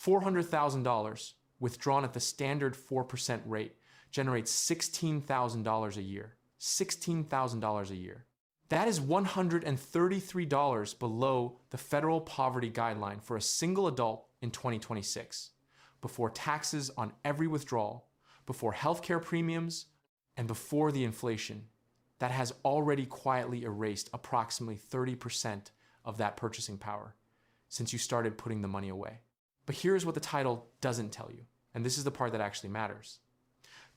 $400,000 withdrawn at the standard 4% rate generates $16,000 a year. $16,000 a year. That is $133 below the federal poverty guideline for a single adult in 2026, before taxes on every withdrawal, before healthcare premiums, and before the inflation that has already quietly erased approximately 30% of that purchasing power since you started putting the money away. But here's what the title doesn't tell you, and this is the part that actually matters.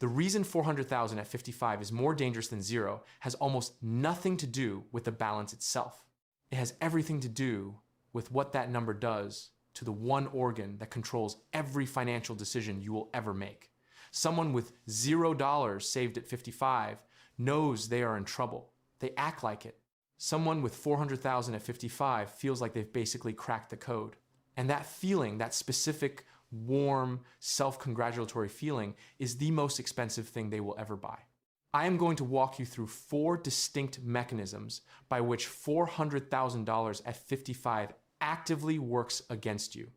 The reason $400,000 at 55 is more dangerous than zero has almost nothing to do with the balance itself. It has everything to do with what that number does to the one organ that controls every financial decision you will ever make. Someone with $0 saved at 55 knows they are in trouble. They act like it. Someone with $400,000 at 55 feels like they've basically cracked the code. And that feeling, that specific, warm, self-congratulatory feeling, is the most expensive thing they will ever buy. I am going to walk you through 4 distinct mechanisms by which $400,000 at 55 actively works against you.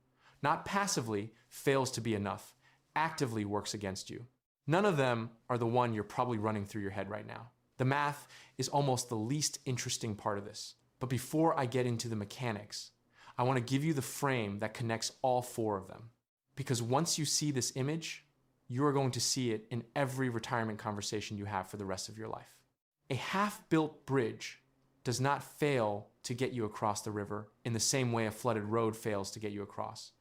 Not passively fails to be enough, actively works against you. None of them are the one you're probably running through your head right now. The math is almost the least interesting part of this. But before I get into the mechanics, I want to give you the frame that connects all 4 of them. Because once you see this image, you are going to see it in every retirement conversation you have for the rest of your life. A half-built bridge does not fail to get you across the river in the same way a flooded road fails to get you across.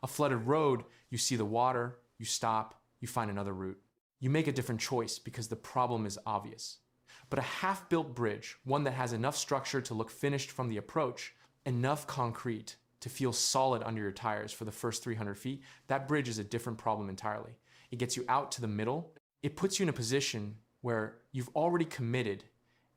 A flooded road, you see the water, you stop, you find another route. You make a different choice because the problem is obvious. But a half-built bridge, one that has enough structure to look finished from the approach, enough concrete to feel solid under your tires for the first 300 feet, that bridge is a different problem entirely. It gets you out to the middle. It puts you in a position where you've already committed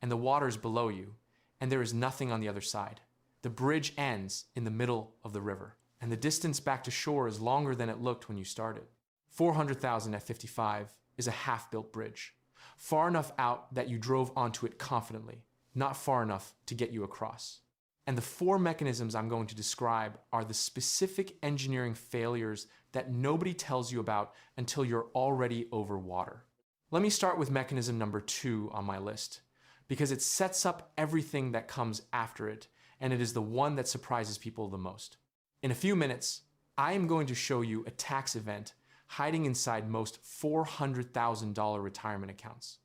and the water is below you and there is nothing on the other side. The bridge ends in the middle of the river and the distance back to shore is longer than it looked when you started. 400,000 at 55 is a half-built bridge. Far enough out that you drove onto it confidently, not far enough to get you across. And the 4 mechanisms I'm going to describe are the specific engineering failures that nobody tells you about until you're already over water. Let me start with mechanism number 2 on my list, because it sets up everything that comes after it, and it is the one that surprises people the most. In a few minutes, I am going to show you a tax event hiding inside most $400,000 retirement accounts.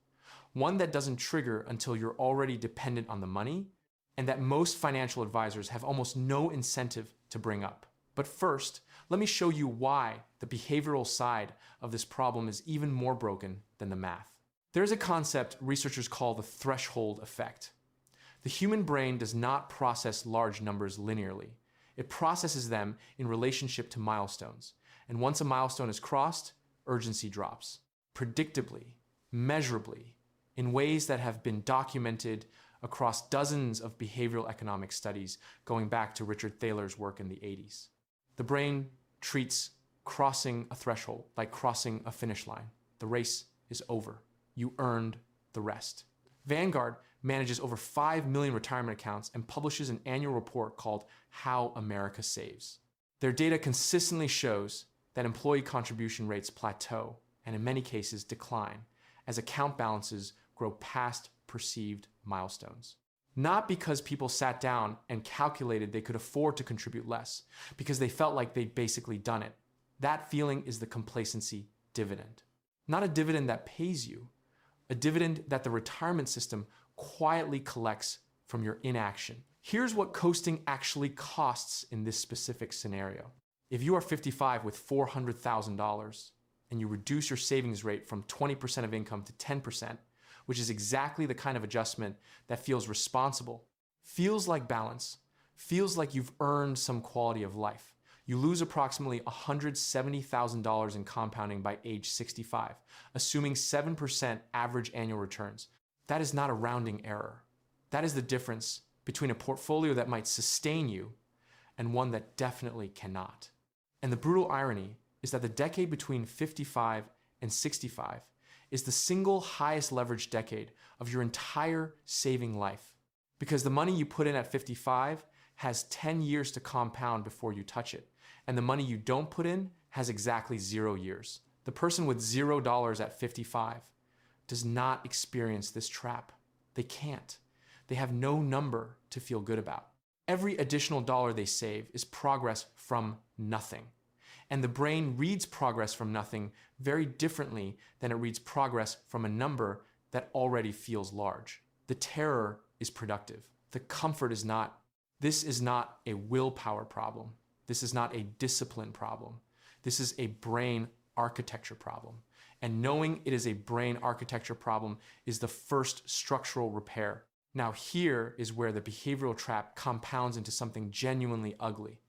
One that doesn't trigger until you're already dependent on the money, and that most financial advisors have almost no incentive to bring up. But first, let me show you why the behavioral side of this problem is even more broken than the math. There's a concept researchers call the threshold effect. The human brain does not process large numbers linearly. It processes them in relationship to milestones. And once a milestone is crossed, urgency drops. Predictably, measurably, in ways that have been documented across dozens of behavioral economic studies going back to Richard Thaler's work in the 80s. The brain treats crossing a threshold like crossing a finish line. The race is over. You earned the rest. Vanguard manages over 5 million retirement accounts and publishes an annual report called How America Saves. Their data consistently shows that employee contribution rates plateau and in many cases decline as account balances grow past perceived milestones. Not because people sat down and calculated they could afford to contribute less, because they felt like they'd basically done it. That feeling is the complacency dividend. Not a dividend that pays you, a dividend that the retirement system quietly collects from your inaction. Here's what coasting actually costs in this specific scenario. If you are 55 with $400,000 and you reduce your savings rate from 20% of income to 10%, which is exactly the kind of adjustment that feels responsible, feels like balance, feels like you've earned some quality of life. You lose approximately $170,000 in compounding by age 65, assuming 7% average annual returns. That is not a rounding error. That is the difference between a portfolio that might sustain you and one that definitely cannot. And the brutal irony is that the decade between 55 and 65 is the single highest leverage decade of your entire saving life. Because the money you put in at 55 has 10 years to compound before you touch it. and the money you don't put in has exactly 0 years. The person with $0 at 55 does not experience this trap. They can't. They have no number to feel good about. Every additional dollar they save is progress from nothing. And the brain reads progress from nothing very differently than it reads progress from a number that already feels large. The terror is productive. The comfort is not. This is not a willpower problem. This is not a discipline problem. This is a brain architecture problem. And knowing it is a brain architecture problem is the first structural repair. Now here is where the behavioral trap compounds into something genuinely ugly.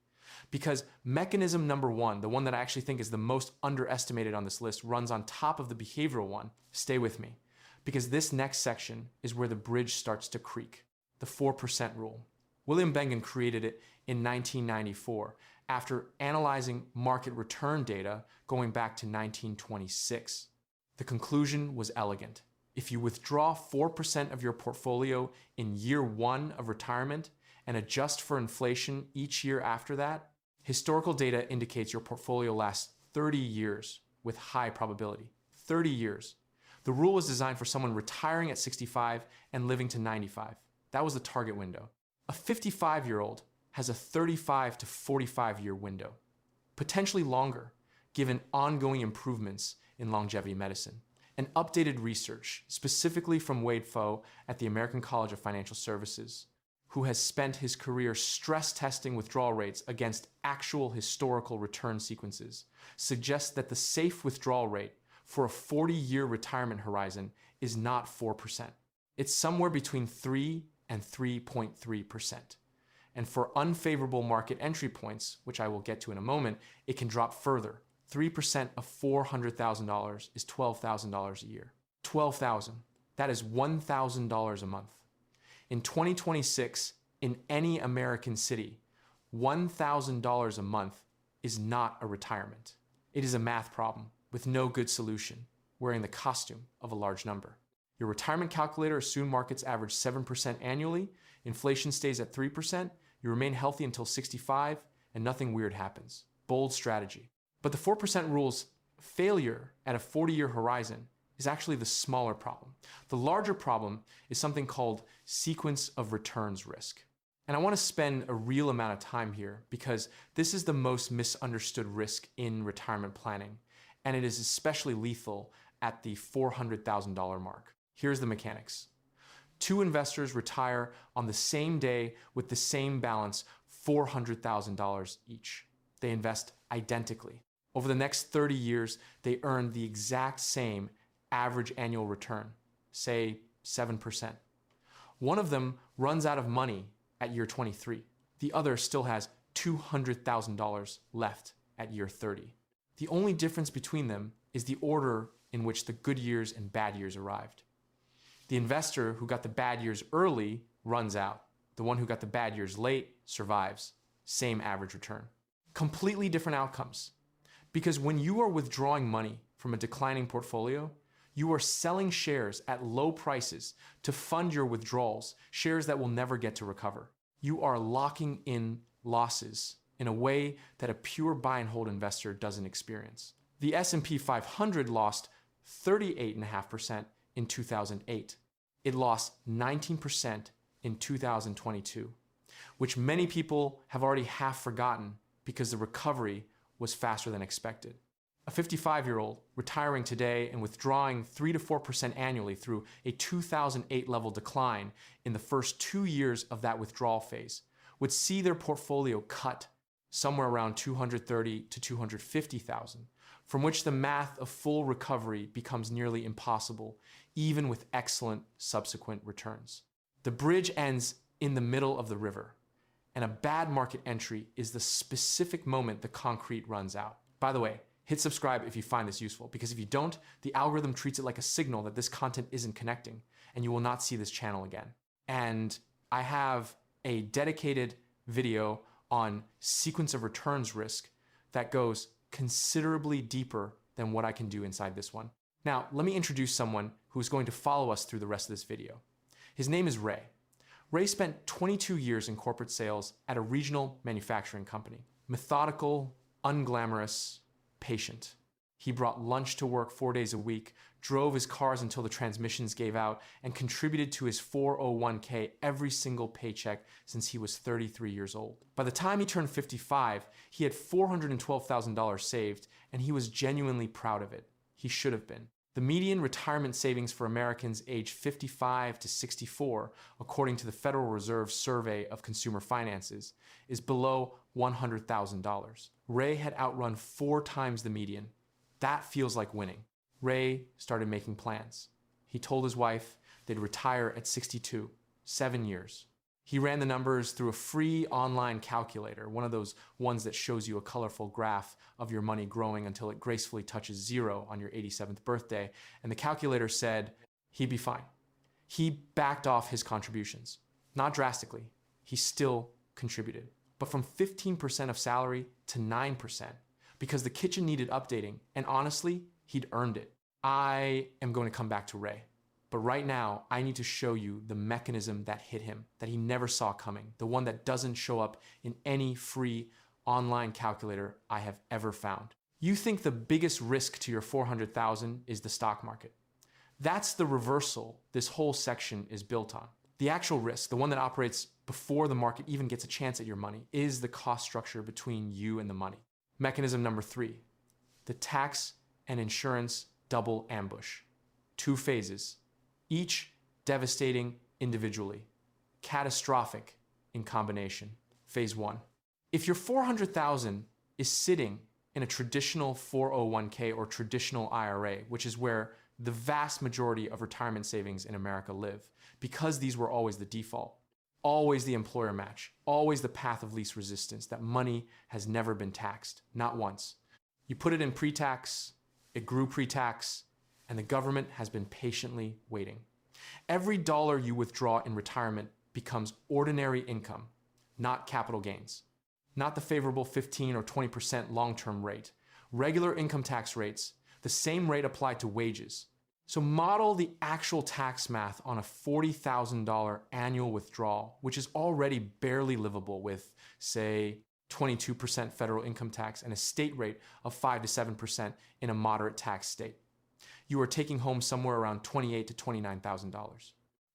Because mechanism number one, the one that I actually think is the most underestimated on this list, runs on top of the behavioral one. Stay with me, because this next section is where the bridge starts to creak. The 4% rule. William Bengen created it in 1994 after analyzing market return data going back to 1926. The conclusion was elegant. If you withdraw 4% of your portfolio in year 1 of retirement and adjust for inflation each year after that, historical data indicates your portfolio lasts 30 years with high probability. 30 years. The rule was designed for someone retiring at 65 and living to 95. That was the target window. A 55-year-old has a 35 to 45-year window, potentially longer, given ongoing improvements in longevity medicine. And updated research, specifically from Wade Foe at the American College of Financial Services, who has spent his career stress testing withdrawal rates against actual historical return sequences, suggests that the safe withdrawal rate for a 40-year retirement horizon is not 4%. It's somewhere between 3 and 3.3%. And for unfavorable market entry points, which I will get to in a moment, it can drop further. 3% of $400,000 is $12,000 a year. $12,000. That is $1,000 a month. In 2026, in any American city, $1,000 a month is not a retirement. It is a math problem with no good solution, wearing the costume of a large number. Your retirement calculator assumes markets average 7% annually, inflation stays at 3%, you remain healthy until 65, and nothing weird happens. Bold strategy. But the 4% rule's failure at a 40-year horizon is actually the smaller problem. The larger problem is something called sequence of returns risk. And I want to spend a real amount of time here because this is the most misunderstood risk in retirement planning, and it is especially lethal at the $400,000 mark. Here's the mechanics. 2 investors retire on the same day with the same balance, $400,000 each. They invest identically. Over the next 30 years, they earn the exact same average annual return, say 7%. One of them runs out of money at year 23. The other still has $200,000 left at year 30. The only difference between them is the order in which the good years and bad years arrived. The investor who got the bad years early runs out. The one who got the bad years late survives. Same average return. Completely different outcomes. Because when you are withdrawing money from a declining portfolio, you are selling shares at low prices to fund your withdrawals, shares that will never get to recover. You are locking in losses in a way that a pure buy and hold investor doesn't experience. The S&P 500 lost 38.5% in 2008. It lost 19% in 2022, which many people have already half forgotten because the recovery was faster than expected. A 55-year-old retiring today and withdrawing 3 to 4% annually through a 2008 level decline in the first 2 years of that withdrawal phase would see their portfolio cut somewhere around $230,000 to $250,000, from which the math of full recovery becomes nearly impossible, even with excellent subsequent returns. The bridge ends in the middle of the river, and a bad market entry is the specific moment the concrete runs out. By the way, hit subscribe if you find this useful, because if you don't, the algorithm treats it like a signal that this content isn't connecting, and you will not see this channel again. And I have a dedicated video on sequence of returns risk that goes considerably deeper than what I can do inside this one. Now, let me introduce someone who's going to follow us through the rest of this video. His name is Ray. Ray spent 22 years in corporate sales at a regional manufacturing company. Methodical, unglamorous, patient. He brought lunch to work 4 days a week, drove his cars until the transmissions gave out, and contributed to his 401k every single paycheck since he was 33 years old. By the time he turned 55, he had $412,000 saved, and he was genuinely proud of it. He should have been. The median retirement savings for Americans aged 55 to 64, according to the Federal Reserve Survey of Consumer Finances, is below $100,000. Ray had outrun 4 times the median. That feels like winning. Ray started making plans. He told his wife they'd retire at 62, 7 years. He ran the numbers through a free online calculator, one of those ones that shows you a colorful graph of your money growing until it gracefully touches 0 on your 87th birthday, and the calculator said he'd be fine. He backed off his contributions. Not drastically. He still contributed, but from 15% of salary to 9%, because the kitchen needed updating, and honestly, he'd earned it. I am going to come back to Ray. But right now, I need to show you the mechanism that hit him, that he never saw coming, the one that doesn't show up in any free online calculator I have ever found. You think the biggest risk to your $400,000 is the stock market. That's the reversal this whole section is built on. The actual risk, the one that operates before the market even gets a chance at your money, is the cost structure between you and the money. Mechanism number 3, the tax and insurance double ambush. 2 phases. Each devastating individually, catastrophic in combination. Phase 1. If your $400,000 is sitting in a traditional 401k or traditional IRA, which is where the vast majority of retirement savings in America live, because these were always the default, always the employer match, always the path of least resistance, that money has never been taxed, not once. You put it in pre-tax, it grew pre-tax, and the government has been patiently waiting. Every dollar you withdraw in retirement becomes ordinary income, not capital gains. Not the favorable 15 or 20% long-term rate. Regular income tax rates, the same rate applied to wages. So model the actual tax math on a $40,000 annual withdrawal, which is already barely livable with, say, 22% federal income tax and a state rate of 5 to 7% in a moderate tax state. You are taking home somewhere around $28,000 to $29,000.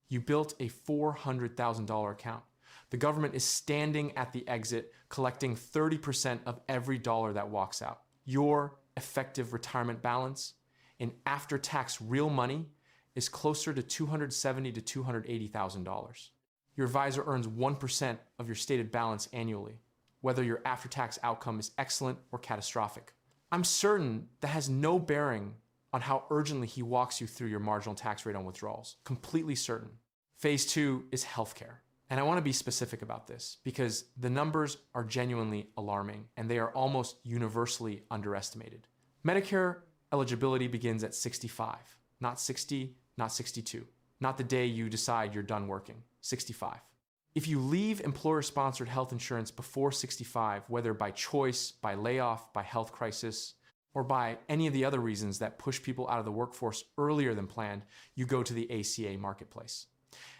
You built a $400,000 account. The government is standing at the exit, collecting 30% of every dollar that walks out. Your effective retirement balance in after-tax real money is closer to $270,000 to $280,000. Your advisor earns 1% of your stated balance annually, whether your after-tax outcome is excellent or catastrophic. I'm certain that has no bearing on how urgently he walks you through your marginal tax rate on withdrawals. Completely certain. Phase 2 is healthcare. And I want to be specific about this because the numbers are genuinely alarming and they are almost universally underestimated. Medicare eligibility begins at 65, not 60, not 62, not the day you decide you're done working, 65. If you leave employer-sponsored health insurance before 65, whether by choice, by layoff, by health crisis, or by any of the other reasons that push people out of the workforce earlier than planned, you go to the ACA marketplace.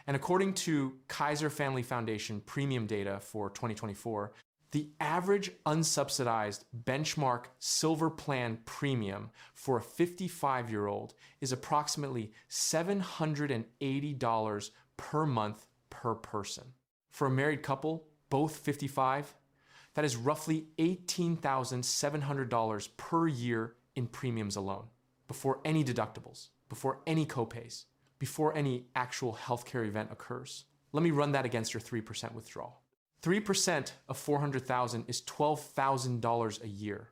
And according to Kaiser Family Foundation premium data for 2024, the average unsubsidized benchmark silver plan premium for a 55-year-old is approximately $780 per month per person. For a married couple, both 55, that is roughly $18,700 per year in premiums alone, before any deductibles, before any copays, before any actual healthcare event occurs. Let me run that against your 3% withdrawal. 3% of $400,000 is $12,000 a year.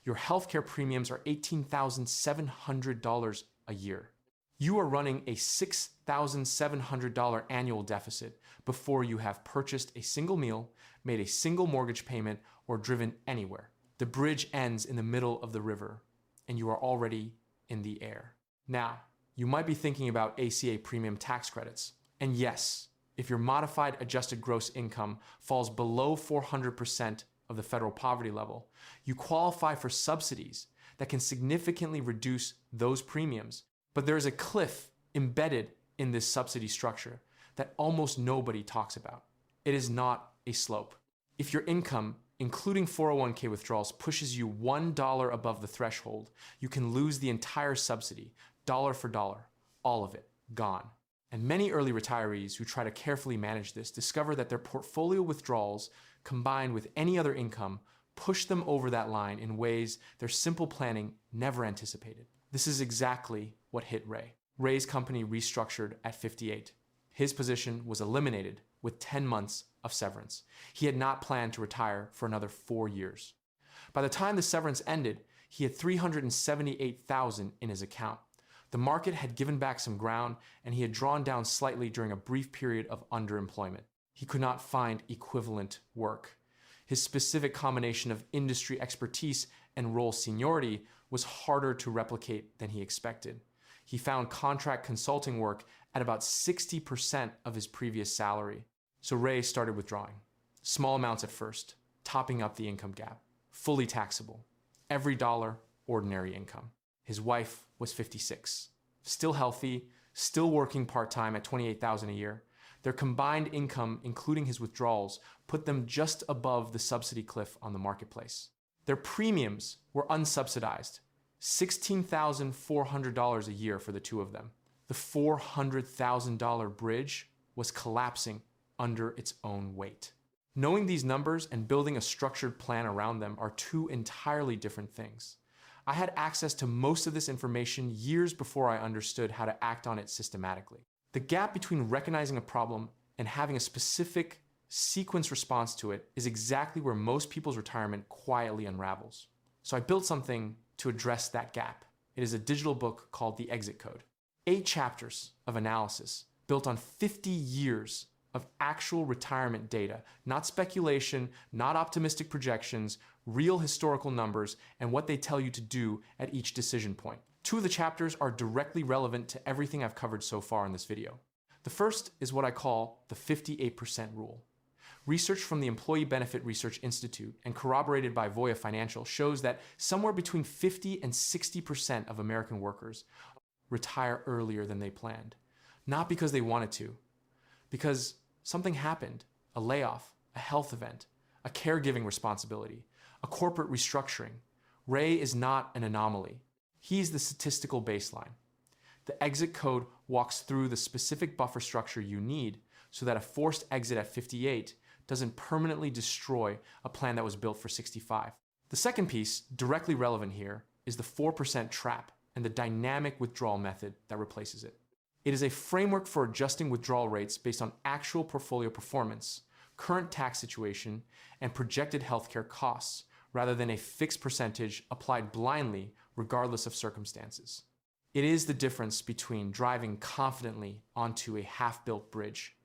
Your healthcare premiums are $18,700 a year. You are running a $6,700 annual deficit before you have purchased a single meal, made a single mortgage payment, or driven anywhere. The bridge ends in the middle of the river, and you are already in the air. Now, you might be thinking about ACA premium tax credits. And yes, if your modified adjusted gross income falls below 400% of the federal poverty level, you qualify for subsidies that can significantly reduce those premiums. But there is a cliff embedded in this subsidy structure that almost nobody talks about. It is not a slope. If your income including 401k withdrawals, pushes you $1 above the threshold, you can lose the entire subsidy, dollar for dollar, all of it, gone. And many early retirees who try to carefully manage this discover that their portfolio withdrawals, combined with any other income, push them over that line in ways their simple planning never anticipated. This is exactly what hit Ray. Ray's company restructured at 58. His position was eliminated with 10 months of severance. He had not planned to retire for another 4 years. By the time the severance ended, he had $378,000 in his account. The market had given back some ground, and he had drawn down slightly during a brief period of underemployment. He could not find equivalent work. His specific combination of industry expertise and role seniority was harder to replicate than he expected. He found contract consulting work at about 60% of his previous salary. So Ray started withdrawing. Small amounts at first, topping up the income gap. Fully taxable. Every dollar, ordinary income. His wife was 56. Still healthy, still working part-time at $28,000 a year. Their combined income, including his withdrawals, put them just above the subsidy cliff on the marketplace. Their premiums were unsubsidized, $16,400 a year for the two of them. The $400,000 bridge was collapsing under its own weight. Knowing these numbers and building a structured plan around them are two entirely different things. I had access to most of this information years before I understood how to act on it systematically. The gap between recognizing a problem and having a specific sequence response to it is exactly where most people's retirement quietly unravels. So I built something to address that gap. It is a digital book called The Exit Code. 8 chapters of analysis built on 50 years of actual retirement data, not speculation, not optimistic projections, real historical numbers, and what they tell you to do at each decision point. 2 of the chapters are directly relevant to everything I've covered so far in this video. The first is what I call the 58% rule. Research from the Employee Benefit Research Institute and corroborated by Voya Financial shows that somewhere between 50 and 60% of American workers retire earlier than they planned. Not because they wanted to, because something happened, a layoff, a health event, a caregiving responsibility, a corporate restructuring. Ray is not an anomaly. He's the statistical baseline. The exit code walks through the specific buffer structure you need so that a forced exit at 58 doesn't permanently destroy a plan that was built for 65. The second piece, directly relevant here, is the 4% trap and the dynamic withdrawal method that replaces it. It is a framework for adjusting withdrawal rates based on actual portfolio performance, current tax situation, and projected healthcare costs, rather than a fixed percentage applied blindly regardless of circumstances. It is the difference between driving confidently onto a half-built bridge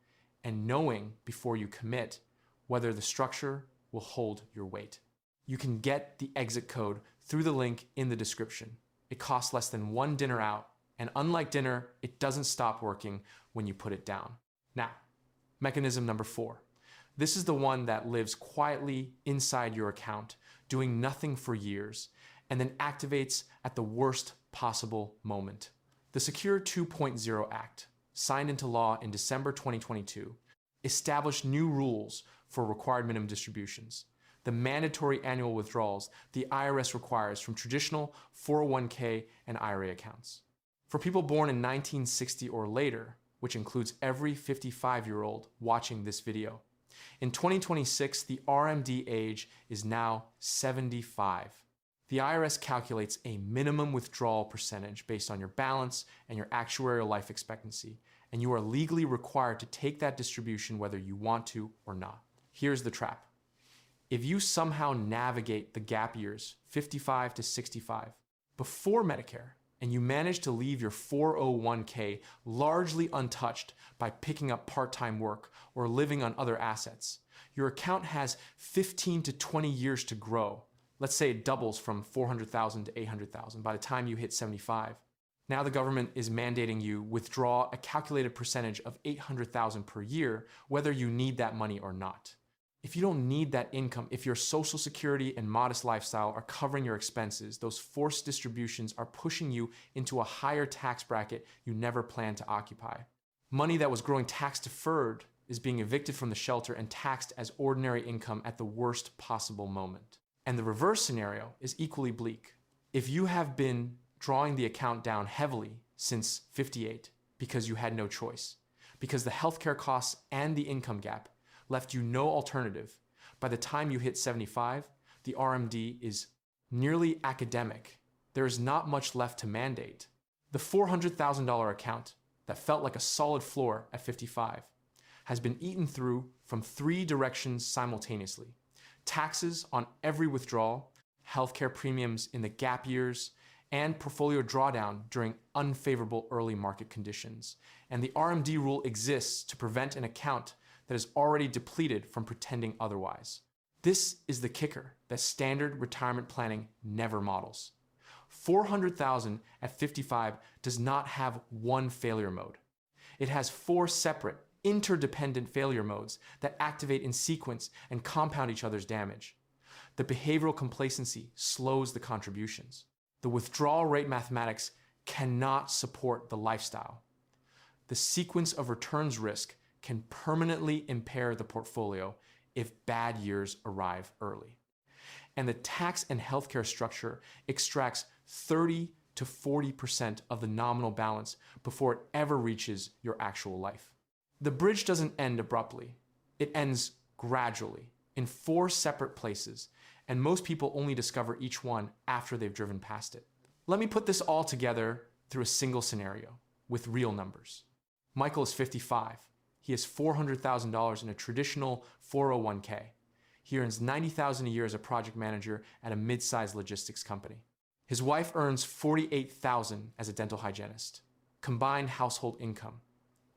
and knowing before you commit whether the structure will hold your weight. You can get the exit code through the link in the description. It costs less than 1 dinner out, and unlike dinner, it doesn't stop working when you put it down. Now, mechanism number 4. This is the one that lives quietly inside your account, doing nothing for years, and then activates at the worst possible moment. The Secure 2.0 Act, signed into law in December 2022, established new rules for required minimum distributions. The mandatory annual withdrawals the IRS requires from traditional 401k and IRA accounts. For people born in 1960 or later, which includes every 55-year-old watching this video, in 2026, the RMD age is now 75. The IRS calculates a minimum withdrawal percentage based on your balance and your actuarial life expectancy, and you are legally required to take that distribution whether you want to or not. Here's the trap. If you somehow navigate the gap years, 55 to 65, before Medicare, and you manage to leave your 401k largely untouched by picking up part-time work or living on other assets, your account has 15 to 20 years to grow. Let's say it doubles from 400,000 to 800,000 by the time you hit 75. Now the government is mandating you withdraw a calculated percentage of 800,000 per year, whether you need that money or not. If you don't need that income, if your Social Security and modest lifestyle are covering your expenses, those forced distributions are pushing you into a higher tax bracket you never planned to occupy. Money that was growing tax deferred is being evicted from the shelter and taxed as ordinary income at the worst possible moment. And the reverse scenario is equally bleak. If you have been drawing the account down heavily since 58 because you had no choice, because the healthcare costs and the income gap left you no alternative, by the time you hit 75, the RMD is nearly academic. There is not much left to mandate. The $400,000 account that felt like a solid floor at 55 has been eaten through from 3 directions simultaneously. Taxes on every withdrawal, healthcare premiums in the gap years, and portfolio drawdown during unfavorable early market conditions. And the RMD rule exists to prevent an account that is already depleted from pretending otherwise. This is the kicker that standard retirement planning never models. $400,000 at 55 does not have one failure mode. It has 4 separate, interdependent failure modes that activate in sequence and compound each other's damage. The behavioral complacency slows the contributions. The withdrawal rate mathematics cannot support the lifestyle. The sequence of returns risk can permanently impair the portfolio if bad years arrive early. And the tax and healthcare structure extracts 30 to 40% of the nominal balance before it ever reaches your actual life. The bridge doesn't end abruptly. It ends gradually in 4 separate places, and most people only discover each one after they've driven past it. Let me put this all together through a single scenario with real numbers. Michael is 55. He has $400,000 in a traditional 401k. He earns $90,000 a year as a project manager at a mid-sized logistics company. His wife earns $48,000 as a dental hygienist. Combined household income,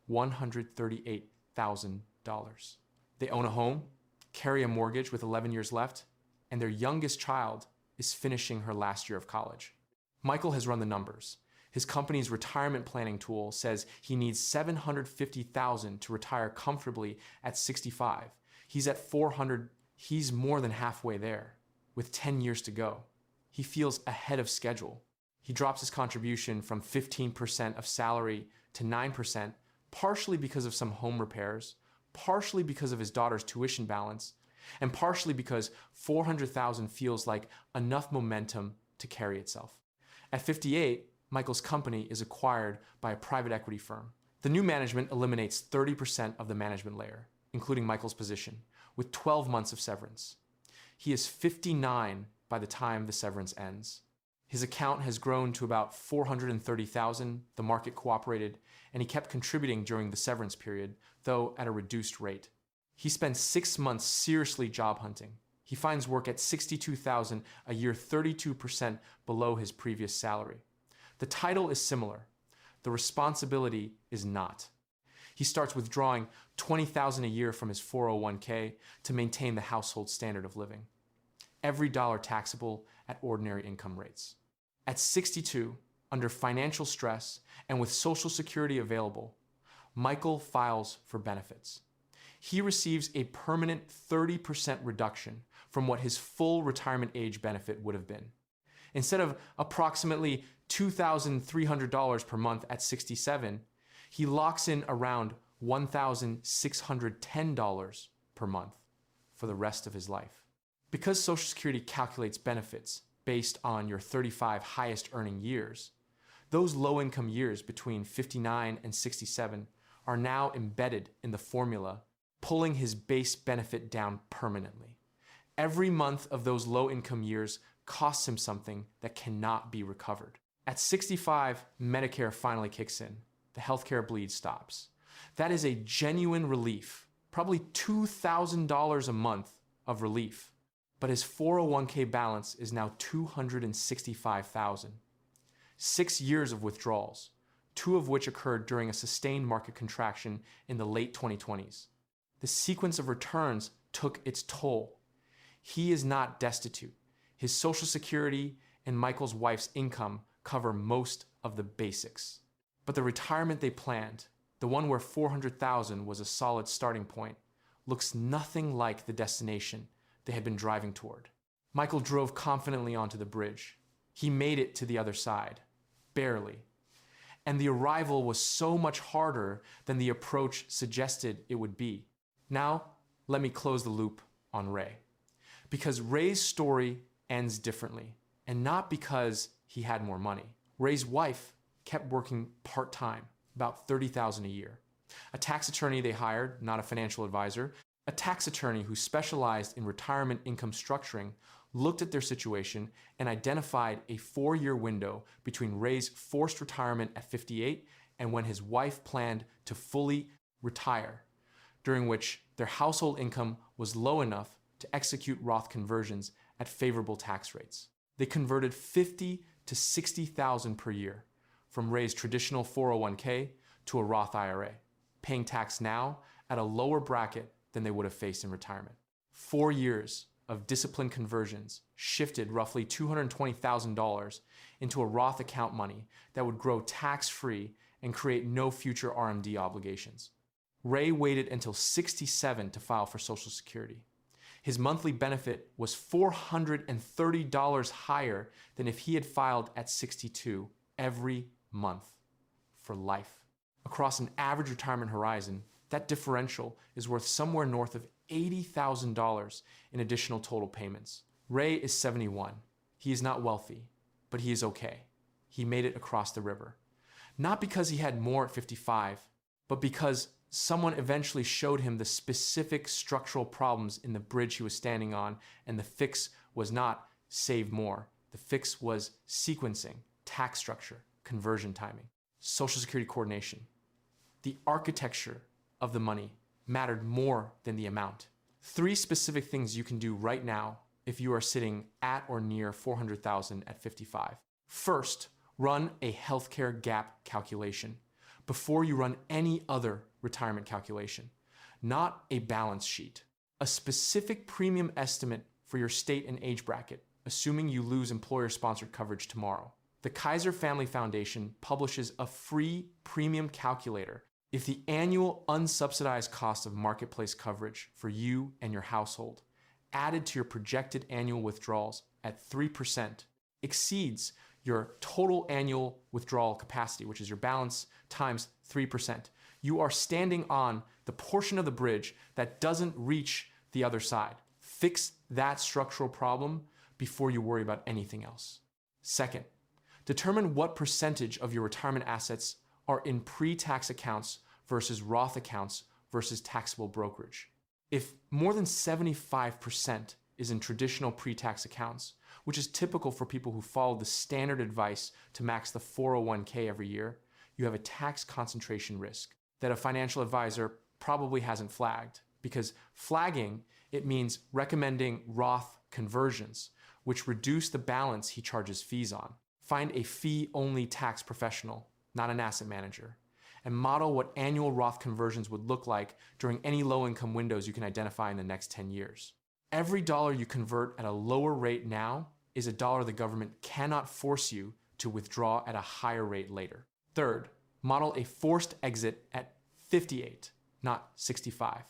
$138,000. They own a home, carry a mortgage with 11 years left, and their youngest child is finishing her last year of college. Michael has run the numbers. His company's retirement planning tool says he needs $750,000 to retire comfortably at 65. He's at 400. He's more than halfway there, with 10 years to go. He feels ahead of schedule. He drops his contribution from 15% of salary to 9%, partially because of some home repairs, partially because of his daughter's tuition balance, and partially because $400,000 feels like enough momentum to carry itself. At 58, Michael's company is acquired by a private equity firm. The new management eliminates 30% of the management layer, including Michael's position, with 12 months of severance. He is 59 by the time the severance ends. His account has grown to about $430,000, the market cooperated, and he kept contributing during the severance period, though at a reduced rate. He spends 6 months seriously job hunting. He finds work at $62,000 a year, 32% below his previous salary. The title is similar. The responsibility is not. He starts withdrawing $20,000 a year from his 401k to maintain the household standard of living. Every dollar taxable at ordinary income rates. At 62, under financial stress and with Social Security available, Michael files for benefits. He receives a permanent 30% reduction from what his full retirement age benefit would have been. Instead of approximately $2,300 per month at 67, he locks in around $1,610 per month for the rest of his life. Because Social Security calculates benefits based on your 35 highest earning years, those low-income years between 59 and 67 are now embedded in the formula, pulling his base benefit down permanently. Every month of those low-income years costs him something that cannot be recovered. At 65, Medicare finally kicks in. The healthcare bleed stops. That is a genuine relief, probably $2,000 a month of relief. But his 401k balance is now $265,000. 6 years of withdrawals, 2 of which occurred during a sustained market contraction in the late 2020s. The sequence of returns took its toll. He is not destitute. His Social Security and Michael's wife's income cover most of the basics. But the retirement they planned, the one where $400,000 was a solid starting point, looks nothing like the destination they had been driving toward. Michael drove confidently onto the bridge. He made it to the other side, barely. and the arrival was so much harder than the approach suggested it would be. Now, let me close the loop on Ray. Because Ray's story ends differently, and not because he had more money. Ray's wife kept working part-time, about $30,000 a year. A tax attorney they hired, not a financial advisor, a tax attorney who specialized in retirement income structuring, looked at their situation and identified a 4-year window between Ray's forced retirement at 58 and when his wife planned to fully retire, during which their household income was low enough to execute Roth conversions at favorable tax rates. They converted $50,000 to $60,000 per year from Ray's traditional 401k to a Roth IRA, paying tax now at a lower bracket than they would have faced in retirement. 4 years of disciplined conversions shifted roughly $220,000 into a Roth account money that would grow tax-free and create no future RMD obligations. Ray waited until 67 to file for Social Security. His monthly benefit was $430 higher than if he had filed at 62 every month for life. Across an average retirement horizon, that differential is worth somewhere north of $80,000 in additional total payments. Ray is 71. He is not wealthy, but he is okay. He made it across the river. Not because he had more at 55, but because someone eventually showed him the specific structural problems in the bridge he was standing on, and the fix was not save more. The fix was sequencing, tax structure, conversion timing, Social Security coordination. The architecture of the money mattered more than the amount. 3 specific things you can do right now if you are sitting at or near $400,000 at 55. First, run a healthcare gap calculation before you run any other retirement calculation, not a balance sheet. A specific premium estimate for your state and age bracket, assuming you lose employer-sponsored coverage tomorrow. The Kaiser Family Foundation publishes a free premium calculator if the annual unsubsidized cost of marketplace coverage for you and your household, added to your projected annual withdrawals at 3%, exceeds your total annual withdrawal capacity, which is your balance times 3%. You are standing on the portion of the bridge that doesn't reach the other side. Fix that structural problem before you worry about anything else. Second, determine what percentage of your retirement assets are in pre-tax accounts versus Roth accounts versus taxable brokerage. If more than 75% is in traditional pre-tax accounts, which is typical for people who follow the standard advice to max the 401k every year, you have a tax concentration risk that a financial advisor probably hasn't flagged, because flagging, it means recommending Roth conversions, which reduce the balance he charges fees on. Find a fee-only tax professional, not an asset manager, and model what annual Roth conversions would look like during any low-income windows you can identify in the next 10 years. Every dollar you convert at a lower rate now is a dollar the government cannot force you to withdraw at a higher rate later. Third, model a forced exit at 58, not 65.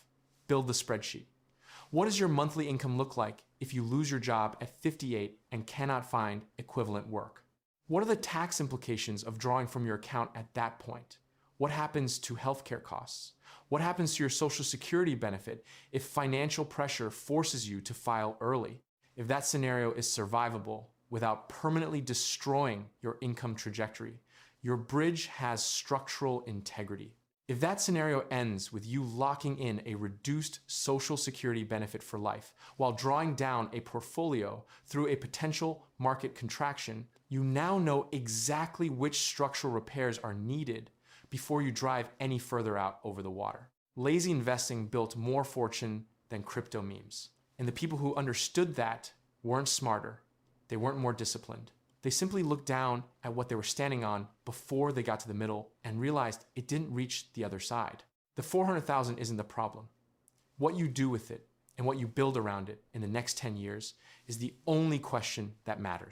Build the spreadsheet. What does your monthly income look like if you lose your job at 58 and cannot find equivalent work? What are the tax implications of drawing from your account at that point? What happens to healthcare costs? What happens to your Social Security benefit if financial pressure forces you to file early? If that scenario is survivable without permanently destroying your income trajectory, your bridge has structural integrity. If that scenario ends with you locking in a reduced Social Security benefit for life while drawing down a portfolio through a potential market contraction, you now know exactly which structural repairs are needed before you drive any further out over the water. Lazy investing built more fortune than crypto memes. And the people who understood that weren't smarter. They weren't more disciplined. They simply looked down at what they were standing on before they got to the middle and realized it didn't reach the other side. The 400,000 isn't the problem. What you do with it and what you build around it in the next 10 years is the only question that matters.